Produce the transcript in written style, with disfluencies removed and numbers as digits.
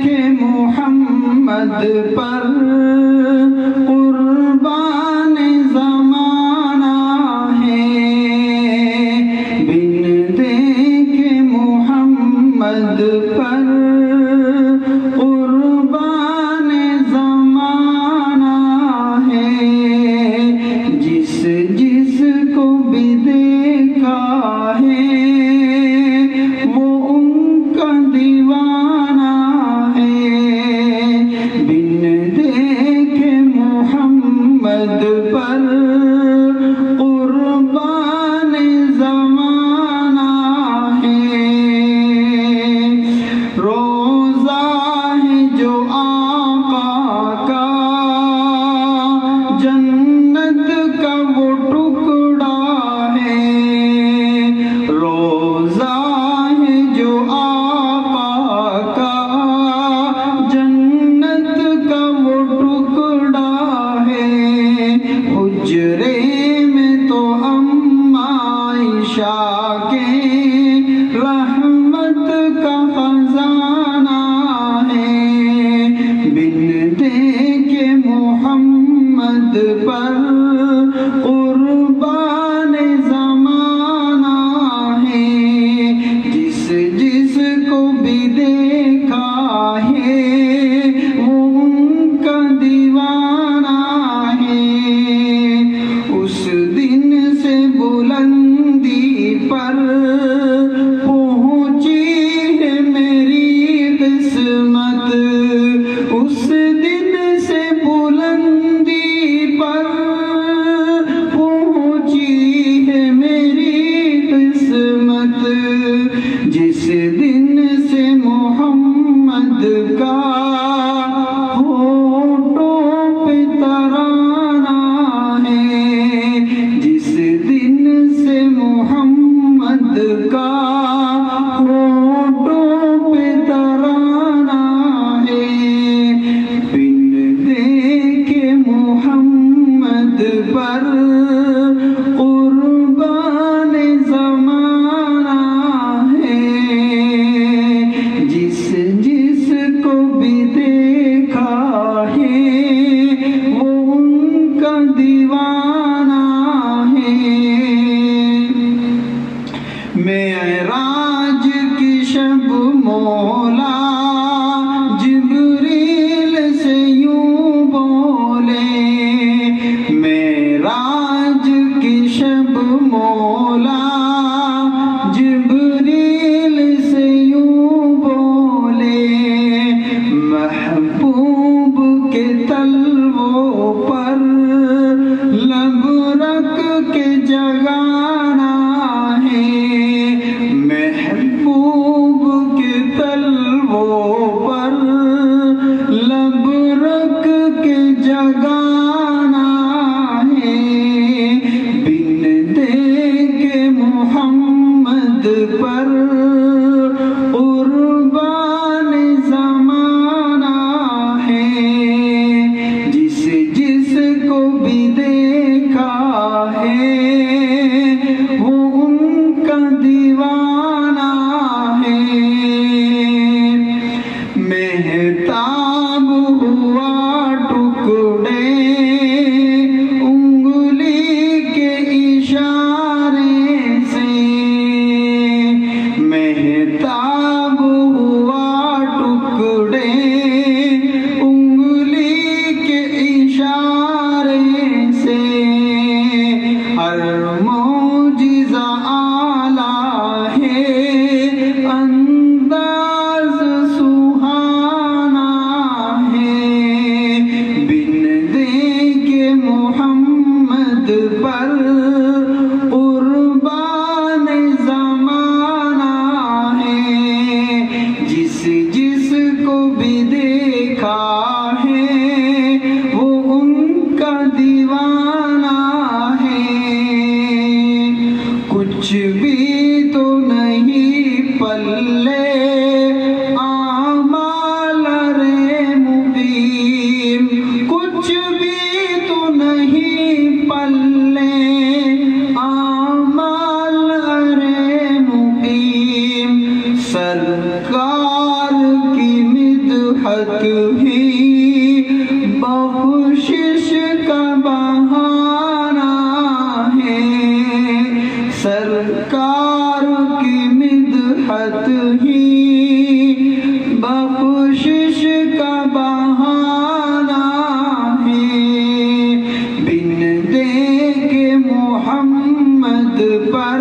کہ محمد پر قربان زمانہ ہے، بن دیکھے محمد پر قربان زمانہ ہے، جس جس کو بھی دیکھا ہے وہ ان کا دیوانہ ہے، بن دیکھے محمد پر قربان زمانہ ہے، روزہ ہے جو آقا کا جنت کا وہ ٹکڑا ہے، روزہ ہے جو آقا کا جنت کا وہ ٹکڑا ہے، حجرے میں تو عائشہ کے رحمت کا خزانہ ہے، بن دیکھے محمد پر قربان زمانہ ہے، جس جس کو بھی دیکھا ہے وہ ان کا دیوانہ ہے، اس دن سے بلندی پر پہنچی ہے میری قسمت، اس دن سے بلندی پر پہنچی ہے میری قسمت، جس دن سے محمد کا ہونٹوں پہ ترانہ ہے، جس دن سے محمد کا ہونٹوں پہ ترانہ ہے، بن دیکھے محمد پر قربان زمانہ ہے، جس جس کو بھی دیکھا ہے وہ ان کا دیوانہ ہے، معراج کی شب مولا جبریل سے یوں بولے، معراج کی شب مولا جبریل سے یوں بولے، محبوب کے تلووں پر لب رکھ کے جگانا ہے، محبوب کے تلووں پر لب رکھ کے جگانا ہے، بن دیکھے محمد پر قربان زمانہ ہے، جس جس کو بھی دیکھا ہے وہ ان کا دیوانہ ہے، مہتاب ہوا ٹکڑے انگلی کے اشارے سے، مہتاب ہوا ٹکڑے انگلی کے اشارے سے، ہر معجزہ اعلیٰ ہے انداز سہانا ہے، بن دیکھے محمد پر قربان زمانہ ہے، جس جس کو بھی دیکھا ہے وہ ان کا دیوانہ ہے، کچھ بھی تو نہیں پلے اعمال رے مقیم، کچھ بھی تو نہیں پلے اعمال رے مقیم، سرکار کی مدح مدحت ہی بخشش کا بہانہ ہے، سرکار کی مدحت ہی بخشش کا بہانہ ہے، بن دیکھ محمد پر